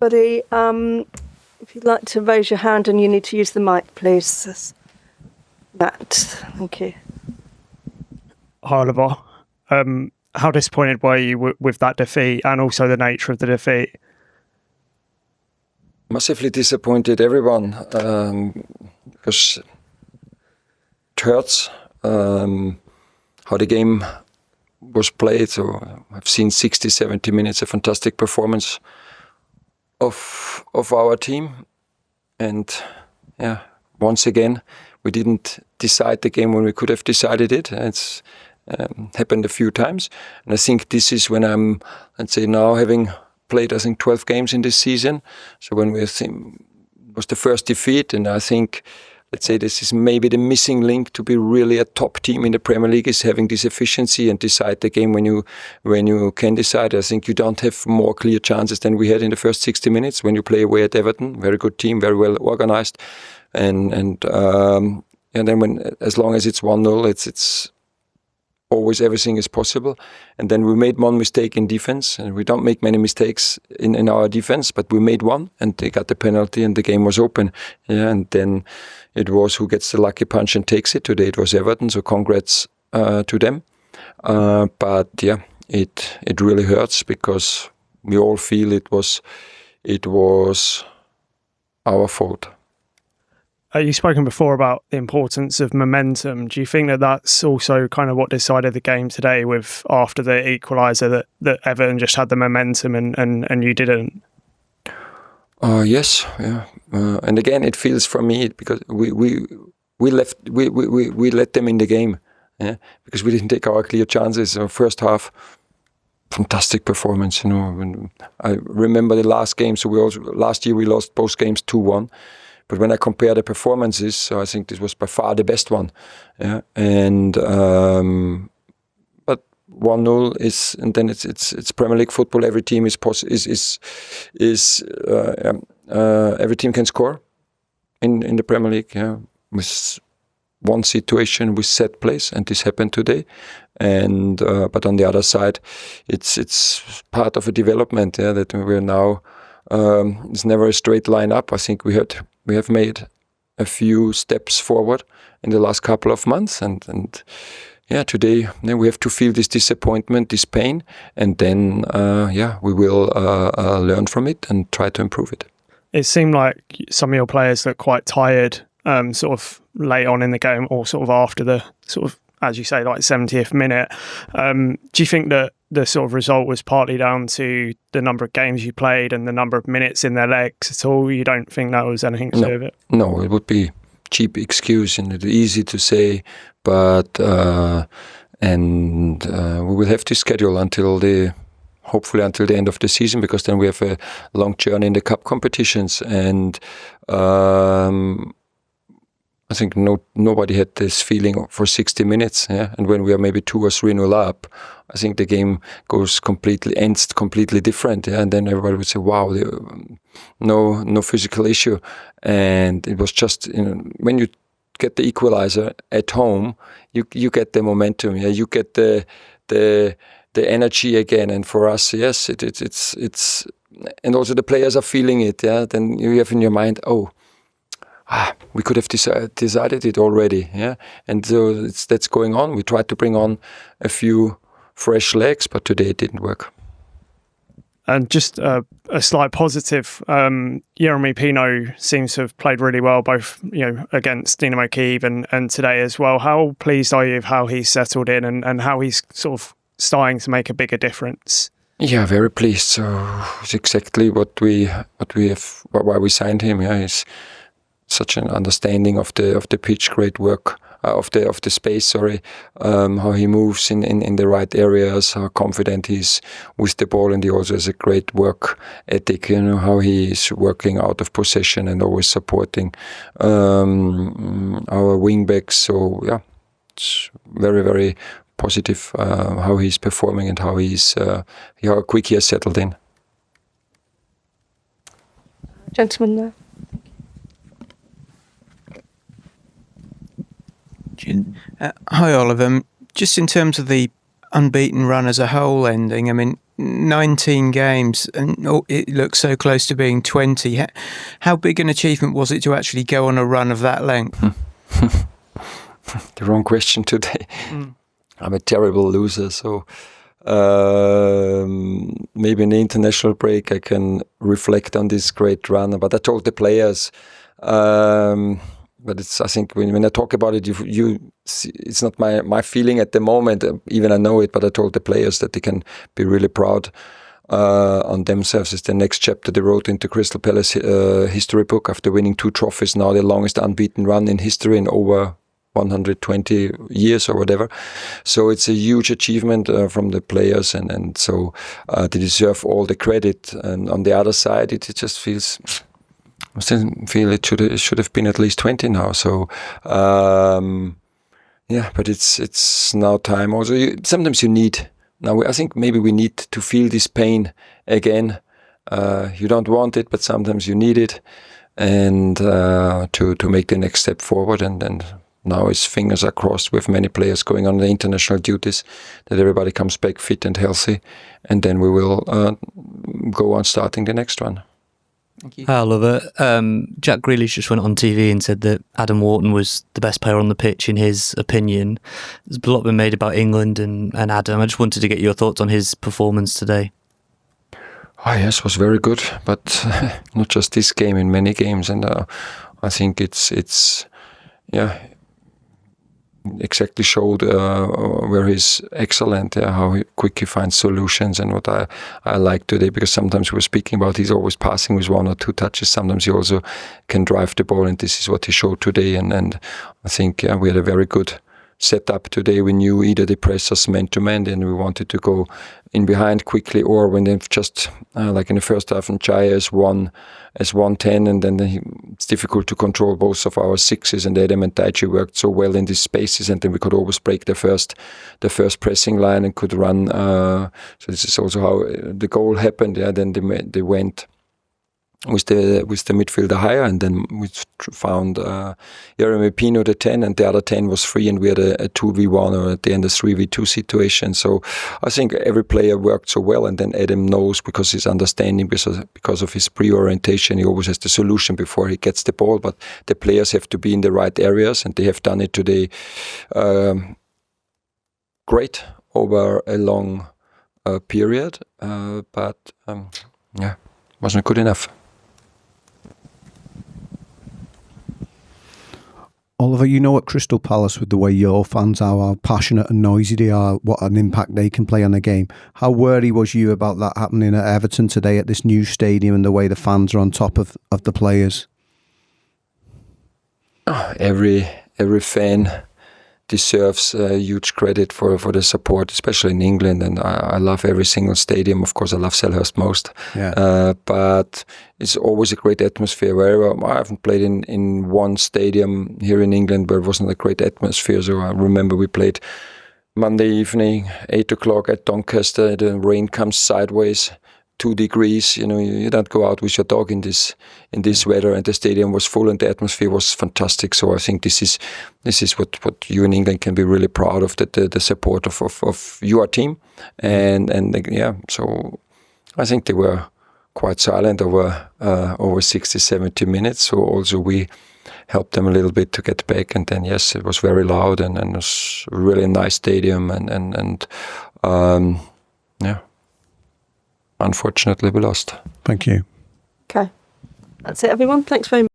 Buddy, if you'd like to raise your hand and you need to use the mic, please. Matt, thank you. Hi, Oliver. How disappointed were you with that defeat and also the nature of the defeat? Massively disappointed everyone because it hurts how the game was played. So I've seen 60, 70 minutes, a fantastic performance of our team. And yeah, once again, we didn't decide the game when we could have decided it. It's happened a few times. And I think this is when I'm, let's say now having played, I think, 12 games in this season. So when we was the first defeat, and I think, let's say this is maybe the missing link to be really a top team in the Premier League, is having this efficiency and decide the game when you can decide. I think you don't have more clear chances than we had in the first 60 minutes when you play away at Everton. Very good team, very well organized, and then when, as long as it's 1-0, it's always everything is possible. And then we made one mistake in defense, and we don't make many mistakes in our defense, but we made one, and they got the penalty, and the game was open. Yeah, and then it was who gets the lucky punch and takes it. Today it was Everton, so congrats to them. But yeah, it really hurts because we all feel it was our fault. You've spoken before about the importance of momentum. Do you think that that's also kind of what decided the game today, with after the equaliser that Everton just had the momentum and you didn't? Yes, yeah. And again, it feels for me because we let them in the game, yeah, because we didn't take our clear chances. First half, fantastic performance. When I remember the last game. So last year we lost both games 2-1. But when I compare the performances, so I think this was by far the best one. Yeah, and but 1-0 is, and then it's Premier League football. Every team every team can score in the Premier League. Yeah, with one situation with set plays, and this happened today. And but on the other side, it's part of a development. Yeah, that we're now. It's never a straight line up. I think we have made a few steps forward in the last couple of months, and yeah, today we have to feel this disappointment, this pain, and then we will learn from it and try to improve it. It seemed like some of your players looked quite tired, sort of late on in the game, or sort of after the sort of, as you say, like 70th minute. Do you think that the sort of result was partly down to the number of games you played and the number of minutes in their legs at all? You don't think that was anything to do with it? No, it would be cheap excuse and it's easy to say, but we will have to schedule hopefully until the end of the season, because then we have a long journey in the cup competitions, and I think nobody had this feeling for 60 minutes, yeah. And when we are maybe 2 or 3-0 up, I think the game ends completely different, yeah. And then everybody would say, "Wow, no physical issue," and it was just, when you get the equalizer at home, you get the momentum, yeah. You get the energy again, and for us, yes, it's and also the players are feeling it, yeah. Then you have in your mind, we could have decided it already, yeah. And so that's going on. We tried to bring on a few fresh legs, but today it didn't work. And just a slight positive, Yeremy Pino seems to have played really well, both against Dynamo Kyiv and today as well. How pleased are you with how he's settled in and how he's sort of starting to make a bigger difference? Yeah, very pleased. So it's exactly what we have, why we signed him. Yeah, he's such an understanding of the pitch, great work of the space. Sorry, how he moves in the right areas, how confident he is with the ball, and he also has a great work ethic. How he is working out of possession and always supporting our wing backs. So yeah, it's very, very positive how he's performing and how how quick he has settled in. Gentleman there. Hi, Oliver. Just in terms of the unbeaten run as a whole ending, I mean, 19 games and it looks so close to being 20. How big an achievement was it to actually go on a run of that length? The wrong question today. I'm a terrible loser, so maybe in the international break I can reflect on this great run. But I told the players, but I think when I talk about it, it's not my feeling at the moment. Even I know it, but I told the players that they can be really proud on themselves. It's the next chapter they wrote into Crystal Palace history book after winning 2 trophies. Now the longest unbeaten run in history in over 120 years or whatever. So it's a huge achievement from the players, and so they deserve all the credit. And on the other side, it just feels. I still feel it should have been at least 20 now. So but it's now time. Also, sometimes you need. Now I think maybe we need to feel this pain again. You don't want it, but sometimes you need it, and to make the next step forward. And now his fingers are crossed with many players going on the international duties, that everybody comes back fit and healthy, and then we will go on starting the next one. Thank you. Hi, Oliver. Jack Grealish just went on TV and said that Adam Wharton was the best player on the pitch in his opinion. There's a lot been made about England and Adam. I just wanted to get your thoughts on his performance today. Oh yes, it was very good, but not just this game, in many games, and I think it's exactly showed where he's excellent, how quick he finds solutions, and what I like today, because sometimes we're speaking about he's always passing with 1 or 2 touches. Sometimes he also can drive the ball, and this is what he showed today. And I think we had a very good setup today. We knew either they press us man to man, and we wanted to go in behind quickly, or when they've just like in the first half, and Chaya as 110, and then it's difficult to control both of our sixes, and Adam and Daichi worked so well in these spaces, and then we could always break the first pressing line and could run. So this is also how the goal happened. Then they went with the midfielder higher, and then we found Yeremy Pino the 10, and the other 10 was free, and we had a 2v1 or at the end a 3v2 situation. So I think every player worked so well, and then Adam knows, because he's understanding, because of his pre-orientation, he always has the solution before he gets the ball, but the players have to be in the right areas, and they have done it today great over a long period, but wasn't good enough. Oliver, you know at Crystal Palace, with the way your fans are, how passionate and noisy they are, what an impact they can play on a game. How worried was you about that happening at Everton today at this new stadium, and the way the fans are on top of the players? Every fan deserves huge credit for the support, especially in England, and I love every single stadium. Of course, I love Selhurst most, but it's always a great atmosphere. Wherever I haven't played in one stadium here in England where it wasn't a great atmosphere. So I remember we played Monday evening, 8 o'clock at Doncaster. The rain comes sideways, 2 degrees. You don't go out with your dog in this weather, and the stadium was full and the atmosphere was fantastic. So I think this is what you in England can be really proud of, that the support of your team, and so I think they were quite silent over 60-70 minutes. So also we helped them a little bit to get back, and then yes, it was very loud, and it was a really nice stadium, and unfortunately we lost. Thank you. Okay. That's it, everyone. Thanks very much.